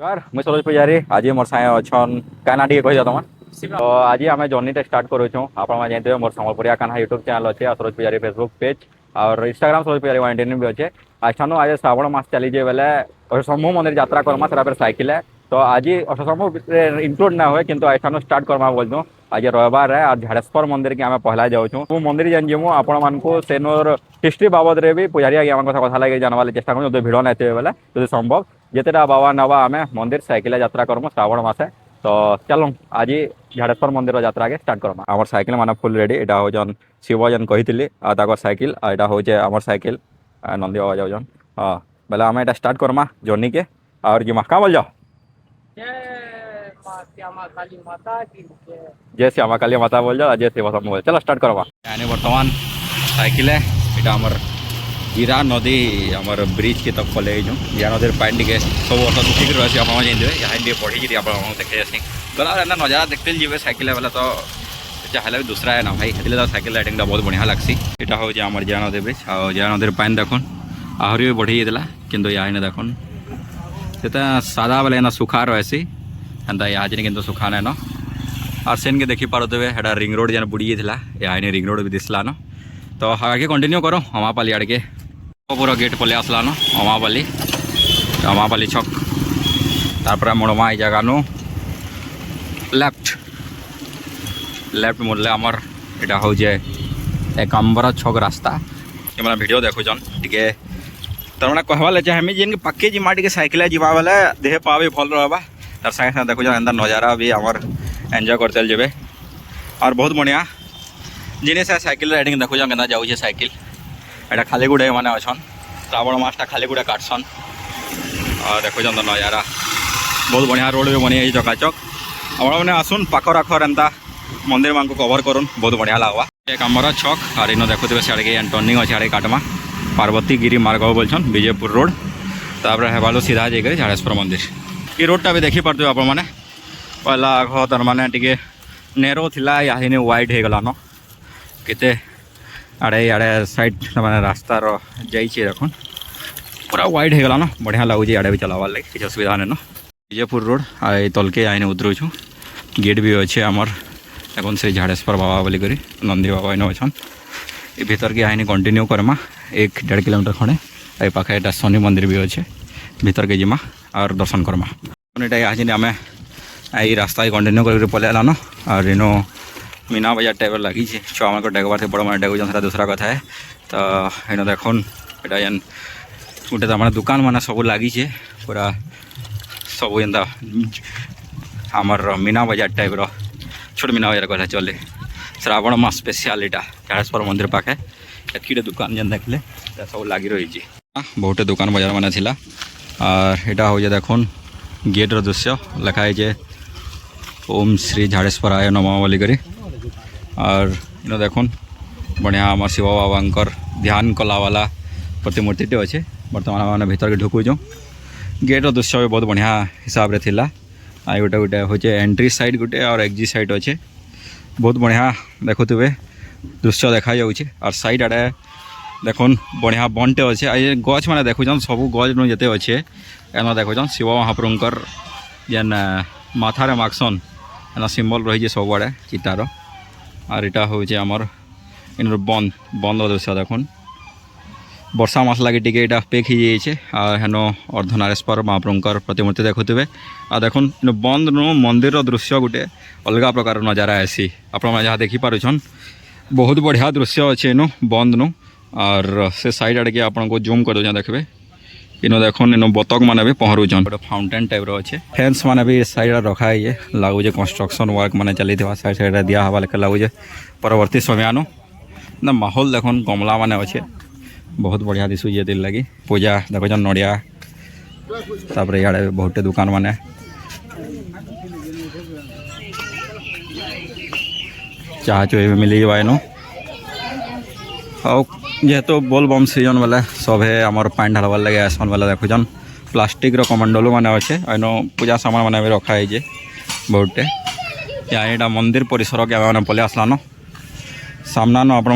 यार मुझे सरोज पूजारी आज मोर साए अच्छन काना टी कही तुम तो आज आम जर्नीटा स्टार्ट करूँ आप जानते मोर संबलपुरिया काना यूट्यूब चैनल अच्छे सरोज पूजारी फेसबुक पेज और इंस्टाग्राम सरोज पूजारी वन भी अच्छे आज आज श्रावण मास चली बेले शंभु मंदिर यात्रा करमा से साइकिल है तो आज शंभु इनक्लूड ना हुए कि आज स्टार्ट करमा बोलूँ आज रविवार है आज झाड़ेश्वर मंदिर के आम पहला जाऊँ मंदिर जान जीमु आपण मानक सेनोर हिस्ट्री बाबद भी पूजारी आगे आम कथा लगे जानवा चेस्ट करूँ जो भिड़ नहीं बेले जो संभव जितेटा बाबा नवा आम मंदिर साइकिल यात्रा करमु श्रावण मासे तो चलो आज झाड़ेश्वर मंदिर यात्रा के स्टार्ट करमा आम साइकिल माने फुल रेडी एटा हो जन शिव जन कही साइकिल एटा हो आम साइकिल नंदी बाबा जाऊन हाँ बेले आम एटा स्टार्ट करमा जर्नी के और जिमा क्या बोल जाओ जय श्यामा काली माता बोल जाओ जय शिव बोल चलो स्टार्ट करमा यानी बर्तमान साइकिल है यहाँ जीरा नदी आमर ब्रिज के तक पलि जीरा नदी पानी टे सब वर्ष सुखिक रही आप जानते यहाँ टे पढ़ी आप देखे जासी गला नजारा देखते जी साइकिल वाला तो चाहे दूसरा है ना भाई तो साइकिल राइडिंग बहुत बढ़िया लगसी यहाँ हूँ आम जीरा नदी ब्रिज और जीरा नदी पानी देखुन आहरी भी बढ़ी जाता कि यहाँ देखुन से सादा बेले एना सुखा रही एंता यहाँ कि सुखा नाइन और सेन के देखी पारे है रिंग रोड जेन बुड़ी जाता यहाँ रिंग रोड भी दिसला न तो आगे कंटिन्यू करो अमापाली आड़ के पूरा गेट पलि आसला न अमापाली छक तार मुड़मा ये जगह नु लेफ्ट मुड़ले आमर यहाँ हूँ एकाम्बर छक रास्ता ये वीडियो देखुन टे तरमाने कहवा चाहे जेन पक्के जिमा टे साइकिल जावा बेले देह पा भी भल रहा तार सागे सागे देखुन एंता नजारा भी आमर एंजॉय कर चल जाए और बहुत बढ़िया जिनिस है साइकिल राइडिंग देखुन के जाऊे साइकिल एटा खाली गुड़े मैंने अच्छन श्रावण मासटा खाली गुड़े काटसन और देखुन तो नजारा बहुत बढ़िया रोड भी बनी चकाचक आप मैंने आसुन पाखर आखर एंता मंदिर मान को कवर करूँ बहुत बढ़िया लगवा एक आमर छक और इन देखुए सियाड़े टर्निंग अच्छे आड़े काटमा पार्वती गिरी मार्ग बोलछन विजयपुर रोड तापर हेबालु सीधा जाकर झाड़ेश्वर मंदिर ये रोडटा भी देखी पार्थे आप पहला आग तार माने टिके नेरो थिला यहाँ वाइड हो गलान केते आड़े आड़े साइड माने रास्तार जाइए देखुन पूरा वाइड हो गलान बढ़िया लगुच आड़े भी चलावार लगे किसी असुविधा नहीं विजयपुर रोड आई तलके यहाँ उतरुछु गेट भी अच्छे आमर देखुन श्री झाड़ेश्वर बाबा बोली करी नंदी बाबा इन अच्छन ये भीतर के यहाँ कंटिन्यू करमा 1-1.5 किलोमीटर खड़े ये पाखे यहाँ शनि मंदिर भी अच्छे भीतर के जिमा और दर्शन करमा यहाँ आम यही रास्ता कंटिन्यू कर पलैलान और इनो मीना बजार टाइप लगी छुआ मान डेगबार से बड़ मैंने डेगुन दूसरा कथा है तो इन देखुन यहाँ जेन गोटे तमाम दुकान मान सब लगी पूरा सब एंता आमर मीना बजार टाइप छोट मीना बजार कहला चले श्रावण मास स्पेशल यहाँ झाड़ेश्वर मंदिर पाखे एतकीटे दुकान जेन देखले सब लगी रही बहुटे दुकान बजार मान थिला और यहाँ हूँ देखुन गेट्र दृश्य लिखाई ओम श्री झाड़ेश्वराय नमः बोली करी और इन देखुन बढ़िया आम शिव बाबांकर ध्यान कला वाला प्रतिमूर्ति अच्छे बर्तमान मैंने भीतर के ढुकुचु गेट्र दृश्य भी बहुत बढ़िया हिसाब से थिला आई गोटे गोटे हूँ एंट्री साइड गोटे और एग्जिट साइड अच्छे बहुत बढ़िया देखुवे दृश्य देखा जाऊँचे और साइड आड़े देखुन बढ़िया बनटे अच्छे आ गच मैंने देखुन सब गच नु जिते अच्छे एन देखुन शिव महाप्रभुंकर जेन माथारे मागसन एना सिम्बल रही सब आड़े चितार और यहाँ हूँ आमर इन बंद बंद दृश्य देखुन वर्षा मास लगे टिके यहाँ पेक हो जाइए और हेन अर्धनारेश्वर महाप्रभुंकर प्रतिमूर्ति देखुवे आ देखुन इन बंद नु मंदिर दृश्य गोटे अलग प्रकार नजारा आसी आप जहाँ देखिपारुछन बहुत बढ़िया दृश्य अच्छे इनु बंद नु और से साइड आड़े आपन को जूम कर देखबे इन देखुन इन बतक मैंने भी पहरुचन गोटे फाउंटेन टाइप अच्छे फेंस मैंने भी साइड रखा है लगुचे कंस्ट्रक्शन वर्क मैंने चली साइड साइड दिया हवा लेकर लगुचे परवर्ती समयानु ना माहौल देखुन गमला मैंने अच्छे बहुत बढ़िया दिशुचे दिल लगी पूजा देखुन नड़िया तापर इे बहुटे दुकान मैंने चाह चुई भी मिली जाए जेहेतु बोल बम सीजन बेले सभे आमर पानी ढालबार लगे आसन बेले देखुन प्लास्टिक कमंडलू मैंने अच्छे अनो पूजा सामान मैंने भी रखाई बहुटे यहाँ मंदिर परिसर के मैंने पलि आसलान सामना न आप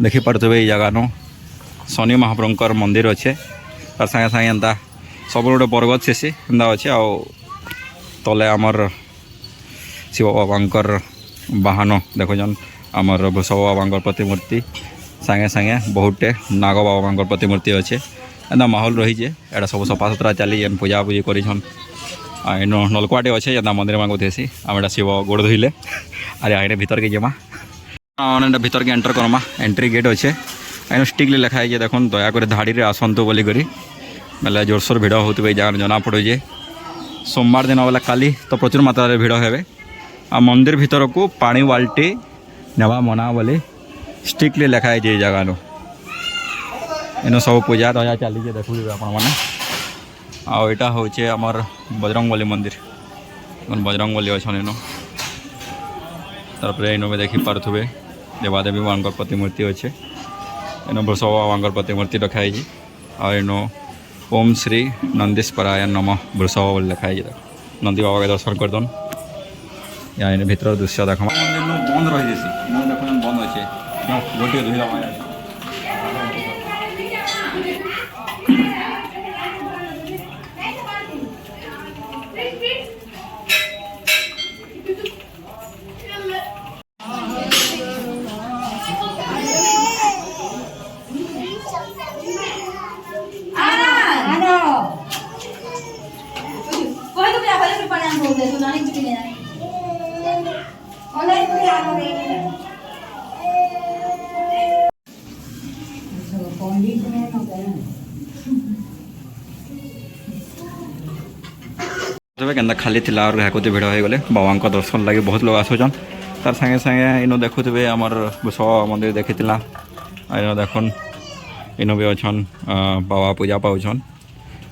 देखिपारे ये जगह नु शनि महाप्रभुंकर मंदिर अच्छे तार सागे सागे एंता सब गोटे बरगद शेषी एंता अच्छे आ तले आमर शिव बाबांकर बाहन देखुन आमर वृषभ बाबांकर प्रतिमूर्ति सांगे सांगे बहुटे नाग बाबांकर प्रतिमूर्ति अच्छे एंता माहौल रही है एटा सब सफा सुतरा चली पूजा पूजी करें इन नलकुआटे अच्छे जेनता मंदिर मांग थेसी आम एटा शिव गोड़ धोइले अरे आईने भीतर के जमा भीतर के एंटर करमा एंट्री गेट अच्छे इन स्टिकली लिखाई देखुन दयाकोरी धाड़ी रे आसतु बोली बेले जोरसोर भिड़ होते जगह जना पड़े सोमवार दिन बोले काली तो प्रचुर मात्रा भिड़ हे आ मंदिर भीतर को पानी बाल्टी नेवा मना बोली स्टिकली लिखाई जगह इन सब पूजा दया चली देखुए आपने आईटा हूँ आमर बजरंगबली मंदिर बजरंगबली अच्छा इन तार इन भी देखिपे देवादेवी मान प्रतिमूर्ति अच्छे इन वृषभ बाबा प्रतिमूर्ति रखाई इन ओम श्री नंदीश्वराय नम वृषभ बोली लिखाई नंदी बाबा के दर्शन करदन या इन भीतर दृश्य देख बंद रही देख बंद अच्छे गोटे दुईला के खाली थी और यहाँ भिड़ हो गले बाबा दर्शन लगे बहुत लोग आसुचन तार संगे संगे इन देखुवे आमर वृषभ मंदिर देखी इन देखन इन भी अच्छन बाबा पूजा पाउछन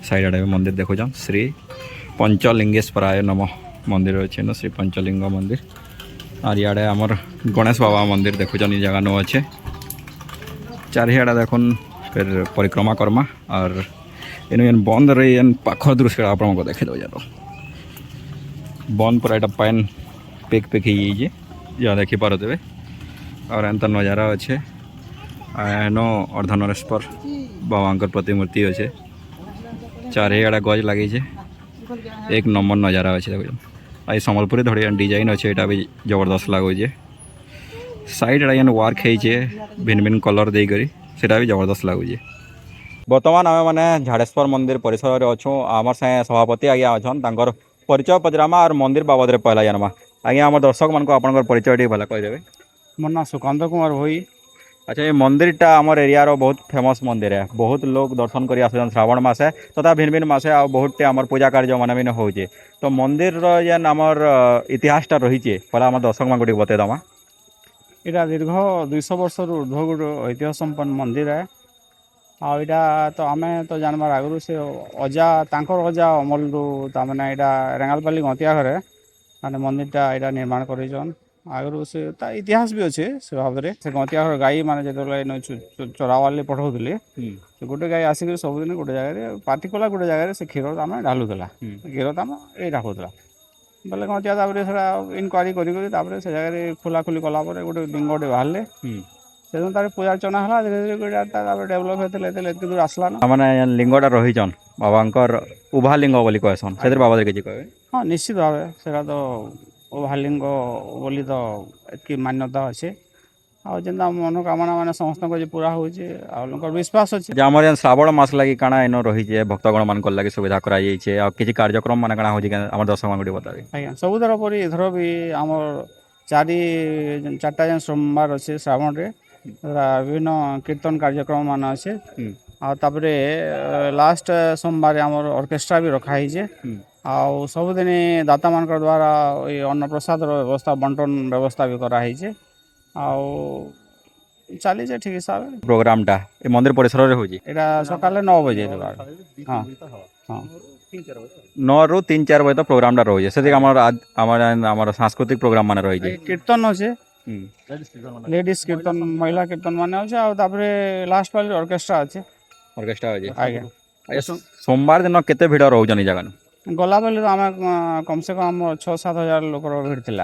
साइड आड़े मंदिर देखुन श्री पंचलिंगेश्वराय नम मंदिर अच्छे न श्री पंचलिंग मंदिर और इे आमर गणेश बाबा मंदिर देखुन ये जगह नो अच्छे चारिआडे देखुन फिर परिक्रमा करमा और इन बंद रही पाख दृश्य आपको देखे दो यार बंद पूरा यहाँ पैन पेक पेक हो जहाँ देखिपे और एंता नज़ारा अच्छे एनो अर्धनरेश्वर बाबा प्रतिमूर्ति अच्छे चारिआडे गज लगे एक नंबर नज़ारा अच्छे देख आई सम्बलपुरी धड़ी डिजाइन अच्छे यहाँ भी जबरदस्त लगुचे साइड आड़े वार्क है भिन्न भिन्न कलर देकर सेटा भी जबरदस्त लगुचे बर्तमान आम मैंने झाड़ेश्वर मंदिर परिसर में अच्छू आमर सागे सभापति आज्ञा अच्छा परिचय पचरामा और मंदिर बाबद में पहला जानमा आज्ञा आम दर्शक मान आप परिचय टे भला कहीदेवे मोर ना सुकांत कुमार भोई। अच्छा ये मंदिरटा आमर एरियार बहुत फेमस मंदिर है बहुत लोग दर्शन कर आसान श्रावण मसे तथा भिन्न भिन्न मसे आ बहुत आम पूजा कार्य मान भी हो तो मंदिर जेन आमर इतिहासटा रही है पहला आम दर्शक मान बतेदमा यहाँ दीर्घ 200 वर्ष ऊर्ध्व गोटे ऐतिह्य संपन्न मंदिर है आईटा तो आम तो जानवर आगु से अजा तांकर अजा अमल मैंने यहाँ रेंगालपाली गतिया घरे माने मंदिरटा यहाँ निर्माण कर आगु से इतिहास भी अच्छे से भाव से गतिया घर गाई मैंने जो चरावाली पठाऊले गोटे गाई आसिक सबुदिन गोटे जगह पातिकला गोटे जगह से क्षीर आम ढालुला क्षीर तो आम ये ढाकुला बोले गतिया इनक्वारी कर जगह खोलाखोली कलापर गोटे लिंगटे बाहर से तार पूजा अर्चना है धीरे धीरे डेभलप होते दूर आसला ना मैंने लिंगटा रहीचन बाबांकर उभा लिंग बोली कहसन से बाबद किसी कहे हाँ निश्चित भाव से तो उभा लिंग बोली तो एतकी मान्यता अच्छे आ जेनता मनोकामना मैंने समस्त पूरा हो विश्वास अच्छे आम श्रावण मास लगी काଣା इन रही भक्तगण मान लगे सुविधा कराई किसी कार्यक्रम मान काଣା हो दर्शक मान बताए आज्ञा सबुदर पर एथर भी आमर चार्टा जेन सोमवार अच्छे श्रावण रे विभिन्न कीर्तन कार्यक्रम मान अच्छे आतापरे लास्ट सोमवार आमर ऑर्केस्ट्रा भी रखाई आउ सबुदिन दाता मान द्वारा अन्न प्रसाद व्यवस्था बंटन व्यवस्था भी कराई आउ चली ठीक हिसाब प्रोग्रामटा ए मंदिर परिसर हो सकाल 9 बजे हाँ हाँ 9 ରୁ 3-4 बजे तो प्रोग्रामटा रही है सांस्कृतिक प्रोग्राम मान रही कीर्तन अच्छे लेडीज कीर्तन महिला कीर्तन माने अच्छे आउे लास्ट पाली ऑर्केस्ट्रा अच्छे ऑर्केस्ट्रा अच्छे आज्ञा सोमवार दिन केते भिड़ रोचन जगह गला बेले तो आम कम से कम 6-7 हजार लोक भीड़ थी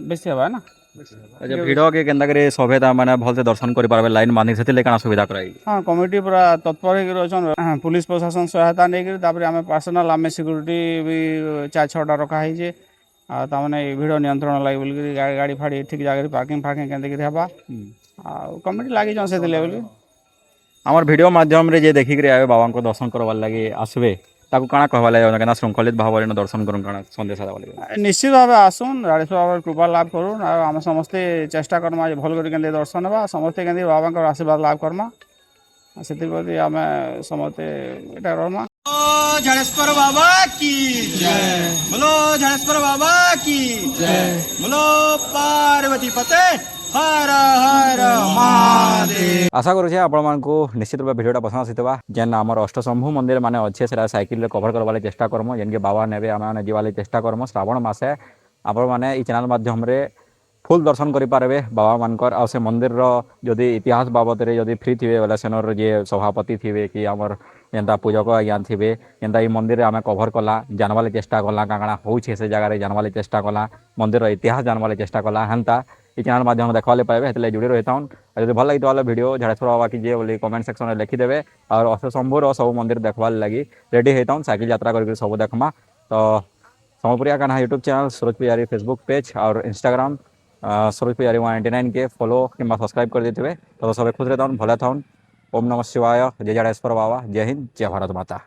बेसी हे ना अच्छा भिड़ के केन्ता करे सभे ता माने भलसे दर्शन करि पारबे लाइन बांधि सेति काना सुविधा कराई हाँ कमिटी पूरा तत्पर होकर अच्छन पुलिस प्रशासन सहायता नहीं तापर आम पर्सनाल आम सिक्यूरीटी भी 4-6टा रखा है ताने भिड़ नियंत्रण लगे बोल गाड़ी गाड़ी फाड़ी ठीक जगह पार्किंग फार्किंग केंते हेबा आ कमिटी लगी से बोली आमर वीडियो माध्यम रे जे देखि करे आबे बाबा को दर्शन करवार लागि आसबे ताकू काना कहवा लागि केना श्रृंखलित भाव रे दर्शन करूं काना संदेश देवा लागि निश्चित भाव आसुन राजेश्वर बाबा कृपा लाभ करूँ आम समस्ते चेष्टा करमा भल कर दर्शन बा समस्ते के बाबा आशीर्वाद लाभ करमा से आम समस्ते इटा रमा झाड़ेश्वर बाबा की जय बोलो झाड़ेश्वर बाबा की जय बोलो पार्वती पते हर हर महादेव आशा करूँ आपण निश्चित रूप भिडियोटा पसंद आसीथिबा जेन आमर अष्टशंभु मंदिर माने अच्छे से साइकिल कभर करवा चेष्टा करमु जेनके बाबा नेबे आम जीवा चेष्टा करमु श्रावण मासे आपण मैंने ई चैनल माध्यम रे फुल दर्शन करेंगे बाबा मानकर आ से मंदिर जदि इतिहास बाबद रे जदि फ्री थे बोले सेनर जे सभापति थे कि आमर जेनता पूजक आज्ञा थे जेनता ई मंदिर आम कभर कला जानवा चेष्टा कला काଣା होउछे से जगह जानवा चेष्टा कला मंदिर इतिहास जानवा चेष्टा कला हेन्ता ई चैनल माध्यम देखा पाए से जुड़ी रही था जब भल लगी वीडियो झाड़ेश्वर बाबा की जे बोली कमेंट सेक्शन में लिखिदेवे और अष्टशंभुर सब मंदिर देखवार लगी रेडी होता हूँ साइकिल यात्रा करके सब देखमा तो सम्बलपुरिया कान्हा यूट्यूब चैनल सूरज पुजारी फेसबुक पेज और इंस्टाग्राम सूरज पुजारी 199 के फॉलो कि सब्सक्राइब कर देते तो सब खुश रहता हूँ भले था ओम नमः शिवाय जय झाड़ेश्वर बाबा जय हिंद जय भारत माता।